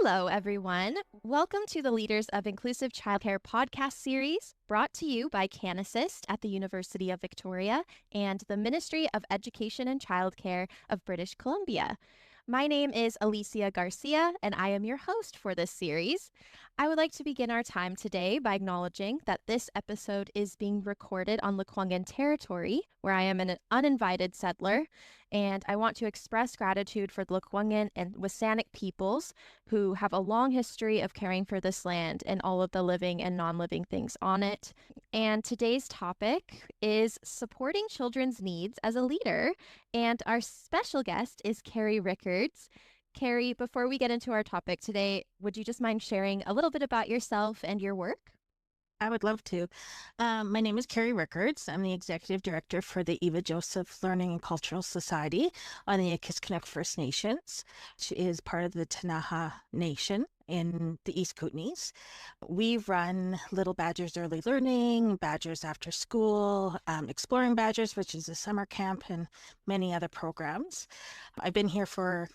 Hello, everyone. Welcome to the Leaders of Inclusive Childcare podcast series brought to you by CanAssist at the University of Victoria and the Ministry of Education and Childcare of British Columbia. My name is Alicia Garcia, and I am your host for this series. I would like to begin our time today by acknowledging that this episode is being recorded on Lekwungen territory, where I am an uninvited settler, and I want to express gratitude for the Lekwungen and Wasanic peoples who have a long history of caring for this land and all of the living and non-living things on it. And today's topic is supporting children's needs as a leader. And our special guest is Carrie Rickards. Carrie, before we get into our topic today, would you just mind sharing a little bit about yourself and your work? I would love to. My name is Carrie Rickards. I'm the Executive Director for the Eva Joseph Learning and Cultural Society on the Akiskanook First Nations, which is part of the Tanaha Nation in the East Kootenays. We run Little Badgers Early Learning, Badgers After School, Exploring Badgers, which is a summer camp, and many other programs. I've been here for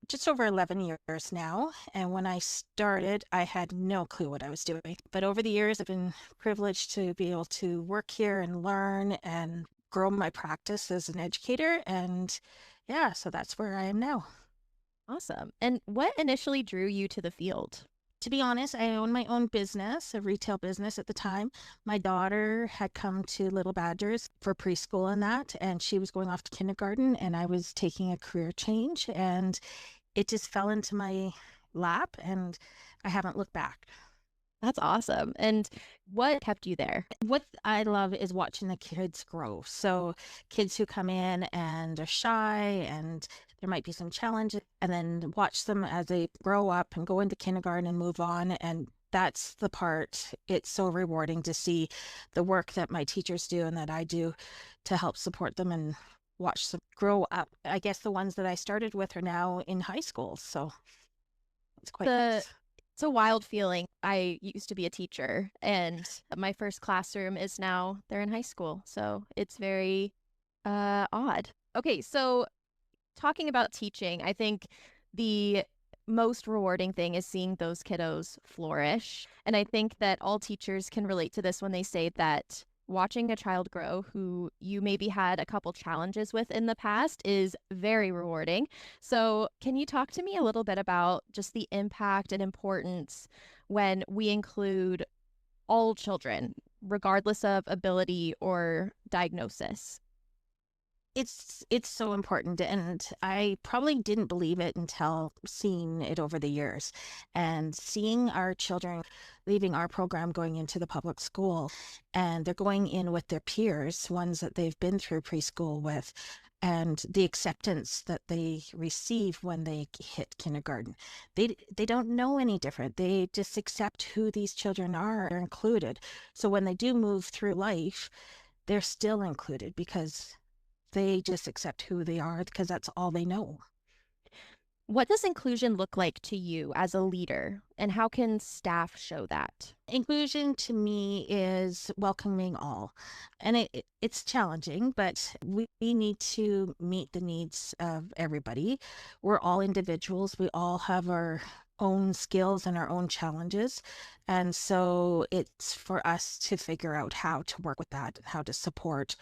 just over 11 years now. And when I started, I had no clue what I was doing. But over the years, I've been privileged to be able to work here and learn and grow my practice as an educator. And yeah, so that's where I am now. Awesome. And what initially drew you to the field? To be honest, I owned my own business, a retail business at the time. My daughter had come to Little Badgers for preschool and that, and she was going off to kindergarten, and I was taking a career change, and it just fell into my lap, and I haven't looked back. That's awesome. And what kept you there? What I love is watching the kids grow. So kids who come in and are shy and there might be some challenges, and then watch them as they grow up and go into kindergarten and move on. And that's the part. It's so rewarding to see the work that my teachers do and that I do to help support them and watch them grow up. I guess the ones that I started with are now in high school. So it's quite nice. It's a wild feeling. I used to be a teacher, and my first classroom is now they're in high school. So it's very odd. Okay, so talking about teaching, I think the most rewarding thing is seeing those kiddos flourish. And I think that all teachers can relate to this when they say that watching a child grow who you maybe had a couple challenges with in the past is very rewarding. So, can you talk to me a little bit about just the impact and importance when we include all children, regardless of ability or diagnosis? It's so important, and I probably didn't believe it until seeing it over the years and seeing our children leaving our program going into the public school, and they're going in with their peers, ones that they've been through preschool with, and the acceptance that they receive when they hit kindergarten. They don't know any different. They just accept who these children are. They're included. So when they do move through life, they're still included because they just accept who they are because that's all they know. What does inclusion look like to you as a leader, and how can staff show that? Inclusion to me is welcoming all. And it's challenging, but we need to meet the needs of everybody. We're all individuals. We all have our own skills and our own challenges. And so it's for us to figure out how to work with that and how to support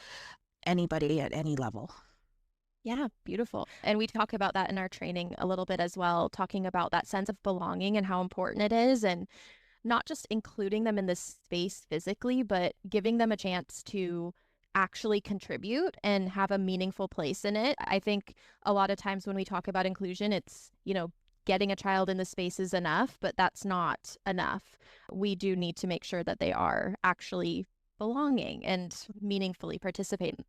anybody at any level. Yeah, beautiful. And we talk about that in our training a little bit as well, talking about that sense of belonging and how important it is, and not just including them in this space physically, but giving them a chance to actually contribute and have a meaningful place in it. I think a lot of times when we talk about inclusion, it's, getting a child in the space is enough, but that's not enough. We do need to make sure that they are actually belonging and meaningfully participating.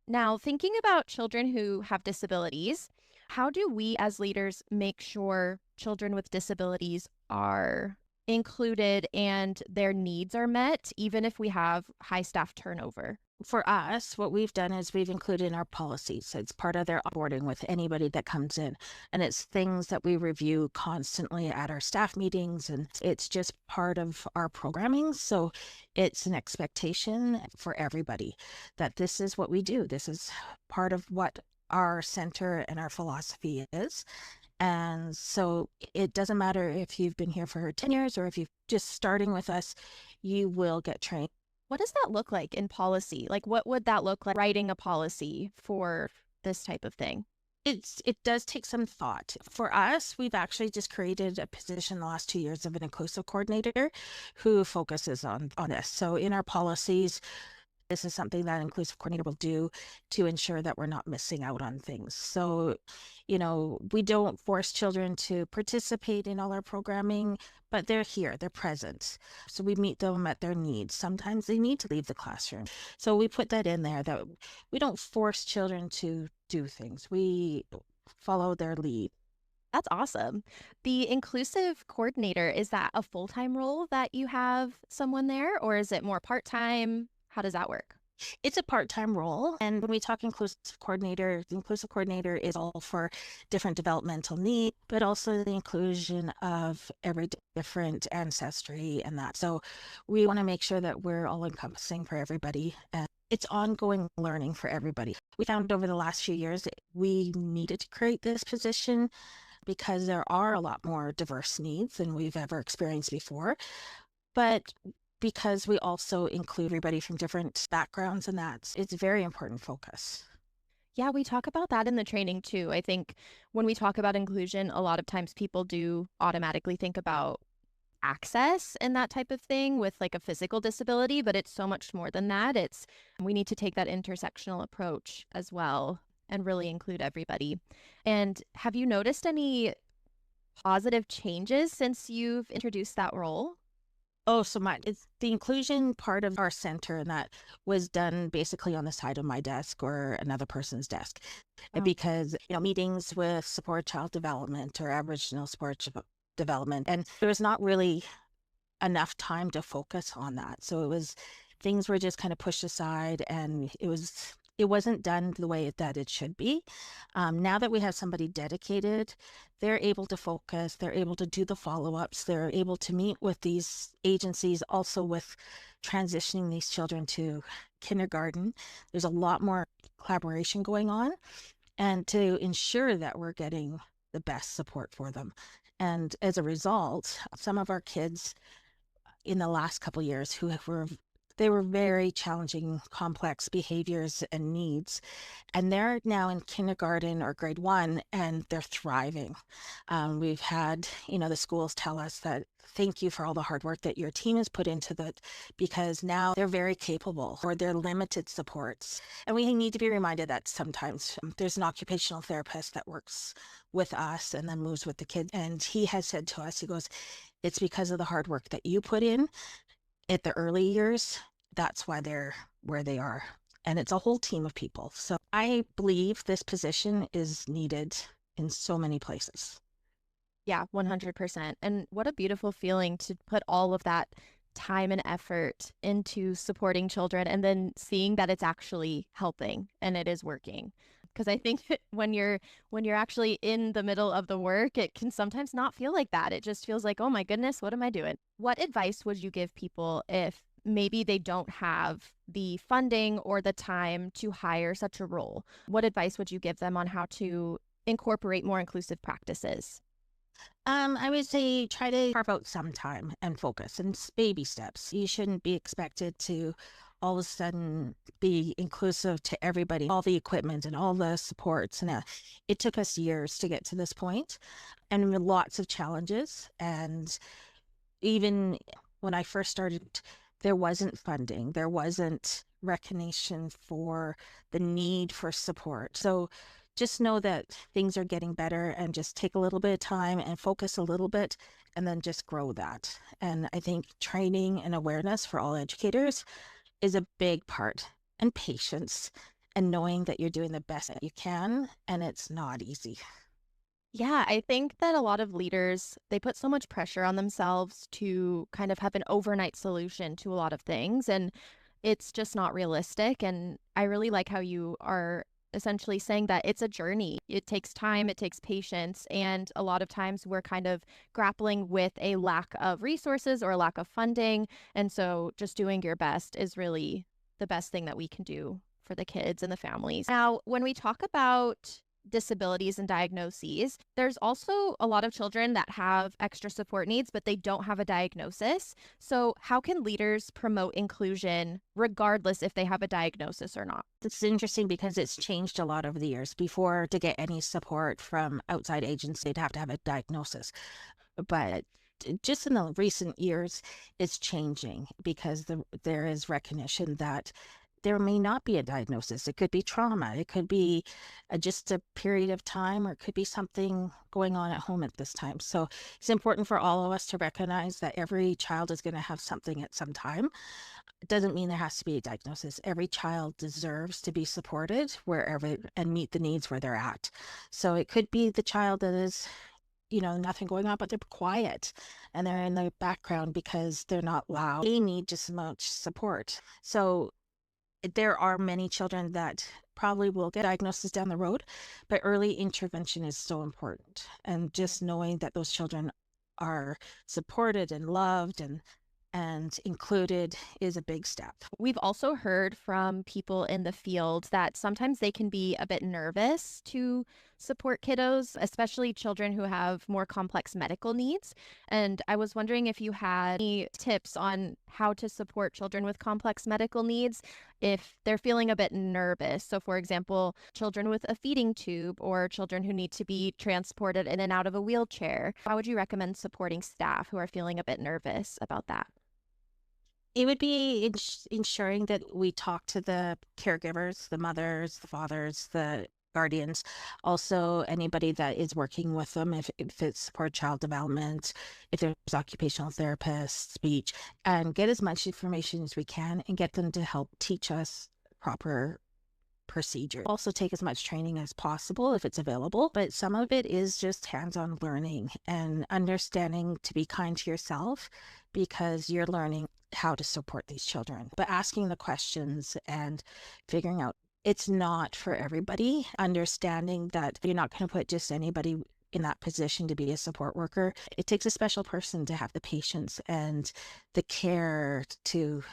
Now, thinking about children who have disabilities, how do we as leaders make sure children with disabilities are included and their needs are met, even if we have high staff turnover? For us, what we've done is we've included in our policies. It's part of their onboarding with anybody that comes in. And it's things that we review constantly at our staff meetings. And it's just part of our programming. So it's an expectation for everybody that this is what we do. This is part of what our center and our philosophy is. And so it doesn't matter if you've been here for 10 years or if you've just starting with us, you will get trained. What does that look like in policy? Like, what would that look like writing a policy for this type of thing? It does take some thought. For us, we've actually just created a position the last 2 years of an inclusive coordinator who focuses on this. So in our policies, this is something that inclusive coordinator will do to ensure that we're not missing out on things. So, we don't force children to participate in all our programming, but they're here, they're present. So we meet them at their needs. Sometimes they need to leave the classroom. So we put that in there that we don't force children to do things. We follow their lead. That's awesome. The inclusive coordinator, is that a full-time role that you have someone there, or is it more part-time? How does that work? It's a part-time role. And when we talk inclusive coordinator, the inclusive coordinator is all for different developmental needs, but also the inclusion of every different ancestry and that. So we want to make sure that we're all encompassing for everybody. And it's ongoing learning for everybody. We found over the last few years that we needed to create this position because there are a lot more diverse needs than we've ever experienced before. But because we also include everybody from different backgrounds, and it's a very important focus. Yeah, we talk about that in the training too. I think when we talk about inclusion, a lot of times people do automatically think about access and that type of thing with like a physical disability, but it's so much more than that. We need to take that intersectional approach as well and really include everybody. And have you noticed any positive changes since you've introduced that role? Oh, so much. It's the inclusion part of our center, and that was done basically on the side of my desk or another person's desk. Wow. Because, meetings with support child development or Aboriginal development, and there was not really enough time to focus on that. So things were just kind of pushed aside, and it wasn't done the way that it should be. Now that we have somebody dedicated, they're able to focus, they're able to do the follow-ups, they're able to meet with these agencies, also with transitioning these children to kindergarten. There's a lot more collaboration going on, and to ensure that we're getting the best support for them. And as a result, some of our kids in the last couple of years they were very challenging, complex behaviors and needs. And they're now in kindergarten or grade 1, and they're thriving. We've had, the schools tell us that thank you for all the hard work that your team has put into that, because now they're very capable for their limited supports. And we need to be reminded that sometimes there's an occupational therapist that works with us and then moves with the kid. And he has said to us, he goes, it's because of the hard work that you put in at the early years. That's why they're where they are. And it's a whole team of people. So I believe this position is needed in so many places. Yeah, 100%. And what a beautiful feeling to put all of that time and effort into supporting children and then seeing that it's actually helping and it is working. Because I think when you're actually in the middle of the work, it can sometimes not feel like that. It just feels like, oh my goodness, what am I doing? What advice would you give people if maybe they don't have the funding or the time to hire such a role? What advice would you give them on how to incorporate more inclusive practices? I would say try to carve out some time and focus, and baby steps. You shouldn't be expected to all of a sudden be inclusive to everybody, all the equipment and all the supports. And it took us years to get to this point, and lots of challenges. And even when I first started, there wasn't funding, there wasn't recognition for the need for support. So just know that things are getting better, and just take a little bit of time and focus a little bit, and then just grow that. And I think training and awareness for all educators is a big part, and patience, and knowing that you're doing the best that you can, and it's not easy. Yeah, I think that a lot of leaders, they put so much pressure on themselves to kind of have an overnight solution to a lot of things, and it's just not realistic. And I really like how you are essentially saying that it's a journey. It takes time, it takes patience, and a lot of times we're kind of grappling with a lack of resources or a lack of funding. And so just doing your best is really the best thing that we can do for the kids and the families. Now, when we talk about disabilities and diagnoses. There's also a lot of children that have extra support needs, but they don't have a diagnosis. So, how can leaders promote inclusion regardless if they have a diagnosis or not? It's interesting because it's changed a lot over the years. Before, to get any support from outside agents, they'd have to have a diagnosis. But just in the recent years, it's changing because there is recognition that there may not be a diagnosis. It could be trauma. It could be just a period of time, or it could be something going on at home at this time. So it's important for all of us to recognize that every child is going to have something at some time. It doesn't mean there has to be a diagnosis. Every child deserves to be supported wherever and meet the needs where they're at. So it could be the child that is, nothing going on, but they're quiet and they're in the background because they're not loud. They need just as much support. So there are many children that probably will get diagnosis down the road, but early intervention is so important. And just knowing that those children are supported and loved and included is a big step. We've also heard from people in the field that sometimes they can be a bit nervous to support kiddos, especially children who have more complex medical needs. And I was wondering if you had any tips on how to support children with complex medical needs if they're feeling a bit nervous. So, for example, children with a feeding tube or children who need to be transported in and out of a wheelchair. How would you recommend supporting staff who are feeling a bit nervous about that? It would be ensuring that we talk to the caregivers, the mothers, the fathers, the guardians, also anybody that is working with them, if it's support child development, if there's occupational therapists, speech, and get as much information as we can and get them to help teach us proper procedure. Also take as much training as possible if it's available, but some of it is just hands-on learning and understanding to be kind to yourself because you're learning how to support these children. But asking the questions and figuring out it's not for everybody, understanding that you're not going to put just anybody in that position to be a support worker. It takes a special person to have the patience and the care to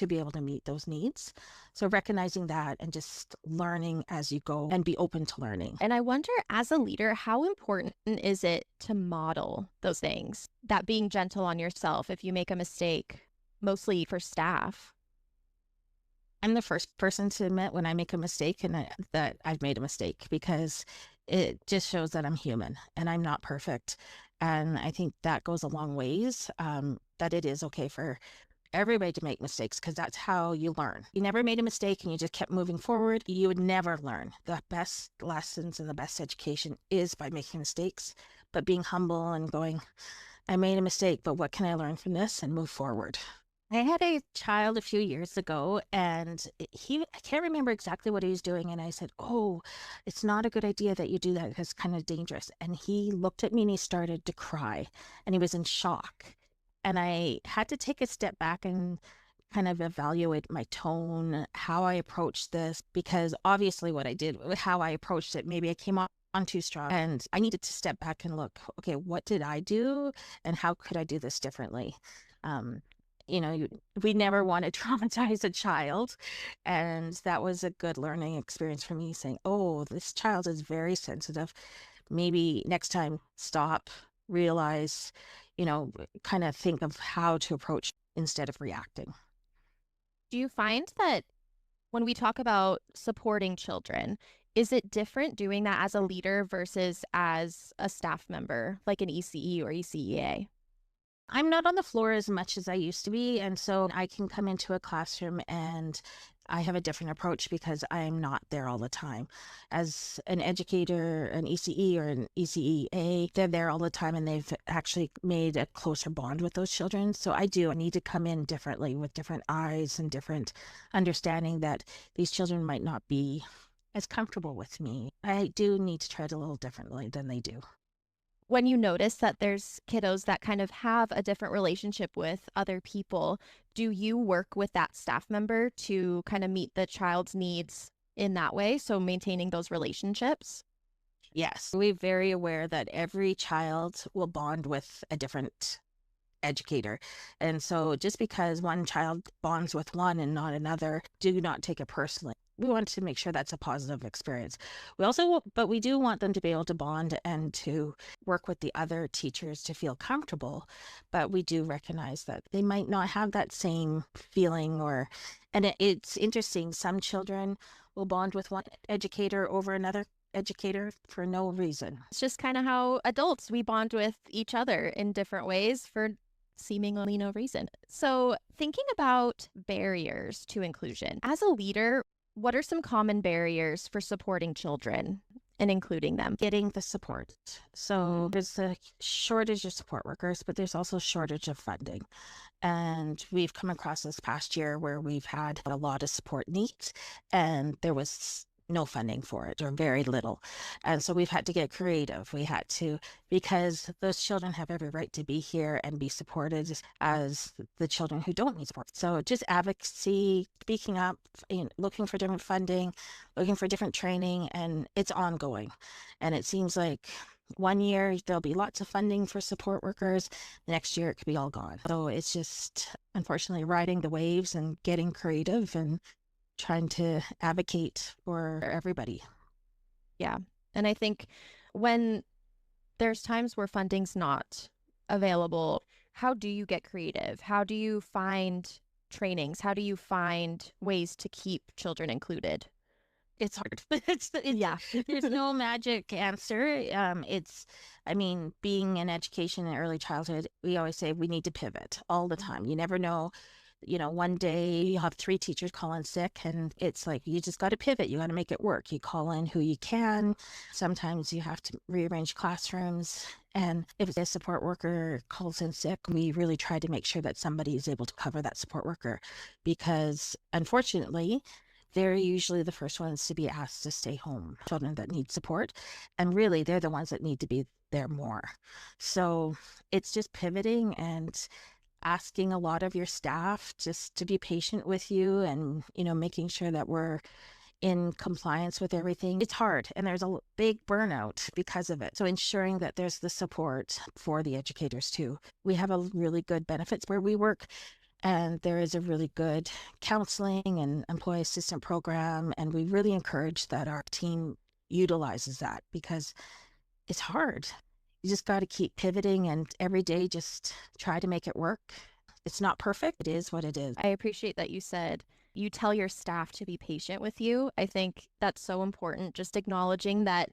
be able to meet those needs. So recognizing that and just learning as you go and be open to learning. And I wonder, as a leader, how important is it to model those things? That being gentle on yourself if you make a mistake, mostly for staff. I'm the first person to admit when I make a mistake and that I've made a mistake because it just shows that I'm human and I'm not perfect. And I think that goes a long ways, that it is okay for everybody to make mistakes because that's how you learn. You never made a mistake and you just kept moving forward, you would never learn. The best lessons and the best education is by making mistakes, but being humble and going, I made a mistake, but what can I learn from this and move forward? I had a child a few years ago and I can't remember exactly what he was doing. And I said, oh, it's not a good idea that you do that because it's kind of dangerous. And he looked at me and he started to cry and he was in shock. And I had to take a step back and kind of evaluate my tone, how I approached this, because obviously what I did, how I approached it, maybe I came on too strong and I needed to step back and look, okay, what did I do and how could I do this differently? We never want to traumatize a child. And that was a good learning experience for me saying, oh, this child is very sensitive. Maybe next time stop, realize, kind of think of how to approach instead of reacting. Do you find that when we talk about supporting children, is it different doing that as a leader versus as a staff member, like an ECE or ECEA? I'm not on the floor as much as I used to be. And so I can come into a classroom and I have a different approach because I'm not there all the time. As an educator, an ECE or an ECEA, they're there all the time and they've actually made a closer bond with those children. So I need to come in differently with different eyes and different understanding that these children might not be as comfortable with me. I do need to tread a little differently than they do. When you notice that there's kiddos that kind of have a different relationship with other people, do you work with that staff member to kind of meet the child's needs in that way? So maintaining those relationships? Yes, we're very aware that every child will bond with a different educator. And so just because one child bonds with one and not another, do not take it personally. we want to make sure that's a positive experience. But we do want them to be able to bond and to work with the other teachers to feel comfortable. But we do recognize that they might not have that same feeling it's interesting. Some children will bond with one educator over another educator for no reason. It's just kind of how adults, we bond with each other in different ways for seemingly no reason. So thinking about barriers to inclusion, as a leader, what are some common barriers for supporting children and including them? Getting the support. So there's a shortage of support workers, but there's also a shortage of funding. And we've come across this past year where we've had a lot of support needs and there was no funding for it or very little. And so we've had to get creative. We had to, because those children have every right to be here and be supported as the children who don't need support. So just advocacy, speaking up, looking for different funding, looking for different training, and it's ongoing. And it seems like one year there'll be lots of funding for support workers. Next year it could be all gone. So it's just unfortunately riding the waves and getting creative and trying to advocate for everybody. Yeah. And I think when there's times where funding's not available, how do you get creative? How do you find trainings? How do you find ways to keep children included? It's hard. Yeah. There's no magic answer. Being in education and early childhood, we always say we need to pivot all the time. You never know. One day you have 3 teachers call in sick and it's like, you just got to pivot. You got to make it work. You call in who you can. Sometimes you have to rearrange classrooms. And if a support worker calls in sick, we really try to make sure that somebody is able to cover that support worker, because unfortunately, they're usually the first ones to be asked to stay home, children that need support. And really, they're the ones that need to be there more. So it's just pivoting and asking a lot of your staff just to be patient with you and, making sure that we're in compliance with everything. It's hard and there's a big burnout because of it. So ensuring that there's the support for the educators too. We have a really good benefits where we work, and there is a really good counseling and employee assistant program. And we really encourage that our team utilizes that, because it's hard. You just got to keep pivoting and every day just try to make it work. It's not perfect. It is what it is. I appreciate that you said you tell your staff to be patient with you. I think that's so important, just acknowledging that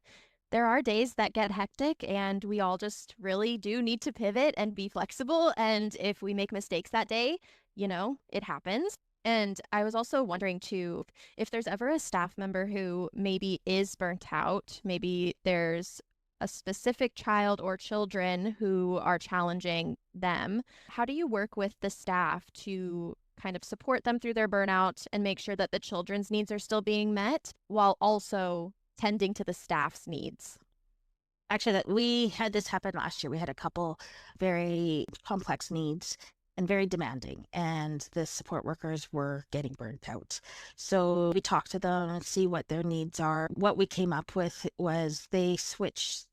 there are days that get hectic and we all just really do need to pivot and be flexible. And if we make mistakes that day, it happens. And I was also wondering too, if there's ever a staff member who maybe is burnt out, maybe there's a specific child or children who are challenging them, how do you work with the staff to kind of support them through their burnout and make sure that the children's needs are still being met while also tending to the staff's needs? Actually, we had this happen last year. We had a couple very complex needs and very demanding, and the support workers were getting burnt out. So we talked to them and see what their needs are. What we came up with was they switched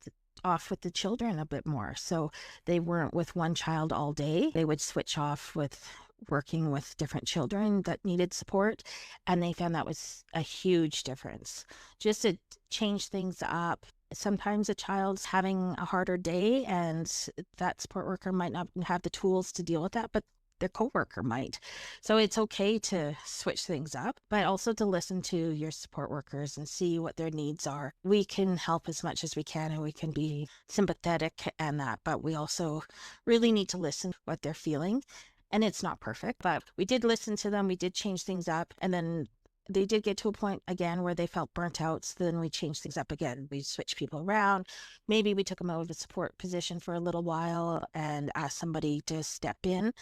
off with the children a bit more. So they weren't with one child all day. They would switch off with working with different children that needed support. And they found that was a huge difference. Just to change things up. Sometimes a child's having a harder day and that support worker might not have the tools to deal with that, but their coworker might. So it's okay to switch things up, but also to listen to your support workers and see what their needs are. We can help as much as we can and we can be sympathetic and that, but we also really need to listen to what they're feeling. And it's not perfect, but we did listen to them. We did change things up. And then they did get to a point again where they felt burnt out. So then we changed things up again. We switched people around. Maybe we took them out of a support position for a little while and asked somebody to step in,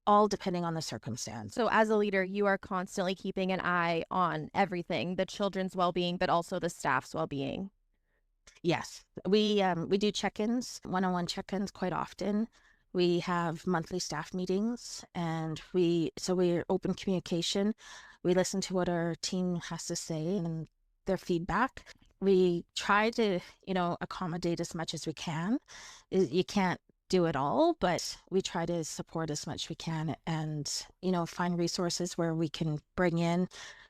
all depending on the circumstance. So as a leader, you are constantly keeping an eye on everything, the children's well-being, but also the staff's well-being. Yes, we do check-ins, one-on-one check-ins quite often. We have monthly staff meetings, and we're open communication. We listen to what our team has to say and their feedback. We try to, accommodate as much as we can. You can't do it all, but we try to support as much as we can and, find resources where we can bring in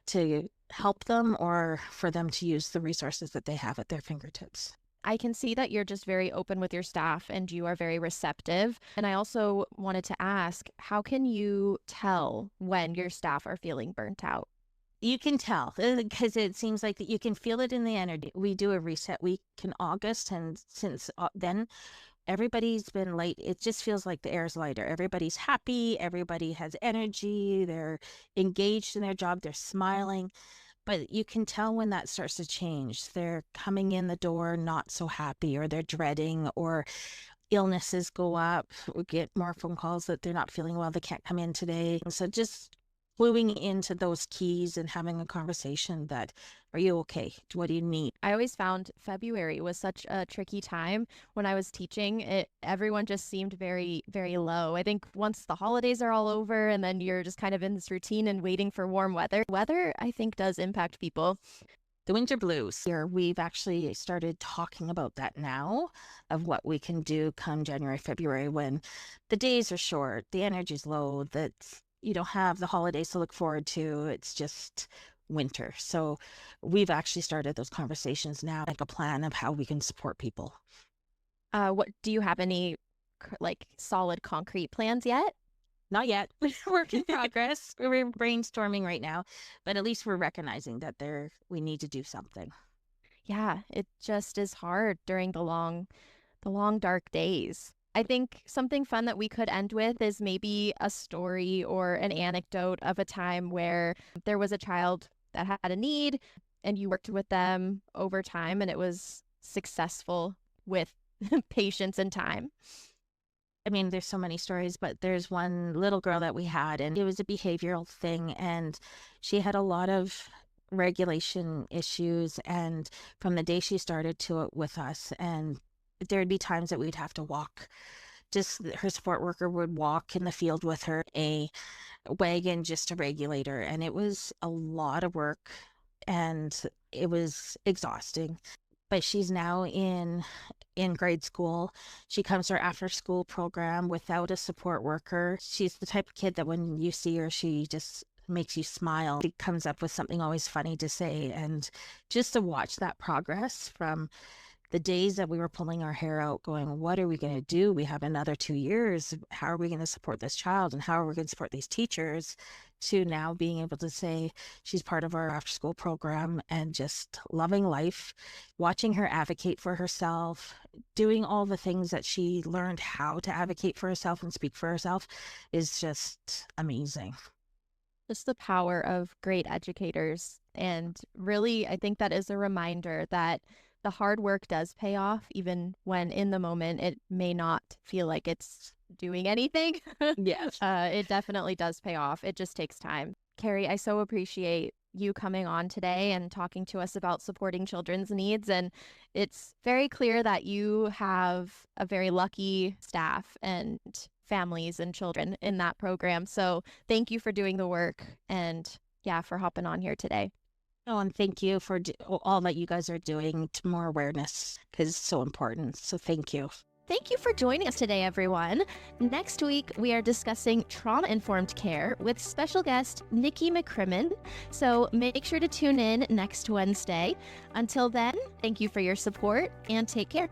to help them or for them to use the resources that they have at their fingertips. I can see that you're just very open with your staff and you are very receptive. And I also wanted to ask, how can you tell when your staff are feeling burnt out? You can tell because it seems like that you can feel it in the energy. We do a reset week in August, and since then, everybody's been light. It just feels like the air is lighter. Everybody's happy. Everybody has energy. They're engaged in their job. They're smiling. But you can tell when that starts to change. They're coming in the door not so happy, or they're dreading, or illnesses go up. We get more phone calls that they're not feeling well. They can't come in today. And so just cluing into those keys and having a conversation that, are you okay? What do you need? I always found February was such a tricky time when I was teaching. Everyone just seemed very, very low. I think once the holidays are all over and then you're just kind of in this routine and waiting for warm weather, weather I think does impact people. The winter blues. Here, we've actually started talking about that now, of what we can do come January, February, when the days are short, the energy's low, that you don't have the holidays to look forward to. It's just winter. So we've actually started those conversations now, like a plan of how we can support people. What do you have any like solid concrete plans yet? Not yet. Work in progress. We're brainstorming right now, but at least we're recognizing that we need to do something. Yeah, it just is hard during the long dark days. I think something fun that we could end with is maybe a story or an anecdote of a time where there was a child that had a need and you worked with them over time and it was successful with patience and time. I mean, there's so many stories, but there's one little girl that we had, and it was a behavioral thing, and she had a lot of regulation issues. And from the day she started to it with us, and there'd be times that we'd have to walk. Just her support worker would walk in the field with her, a wagon just to regulate her, and it was a lot of work, and it was exhausting. But she's now in grade school. She comes to our after school program without a support worker. She's the type of kid that when you see her, she just makes you smile. She comes up with something always funny to say. And just to watch that progress from the days that we were pulling our hair out going, what are we going to do? We have another 2 years. How are we going to support this child? And how are we going to support these teachers? To now being able to say she's part of our after school program and just loving life, watching her advocate for herself, doing all the things that she learned how to advocate for herself and speak for herself is just amazing. Just the power of great educators. And really, I think that is a reminder that the hard work does pay off, even when in the moment it may not feel like it's doing anything. Yes. It definitely does pay off. It just takes time. Carrie, I so appreciate you coming on today and talking to us about supporting children's needs. And it's very clear that you have a very lucky staff and families and children in that program. So thank you for doing the work and yeah, for hopping on here today. Oh, and thank you for all that you guys are doing to more awareness because it's so important. So thank you. Thank you for joining us today, everyone. Next week, we are discussing trauma-informed care with special guest Nikki McCrimmon. So make sure to tune in next Wednesday. Until then, thank you for your support and take care.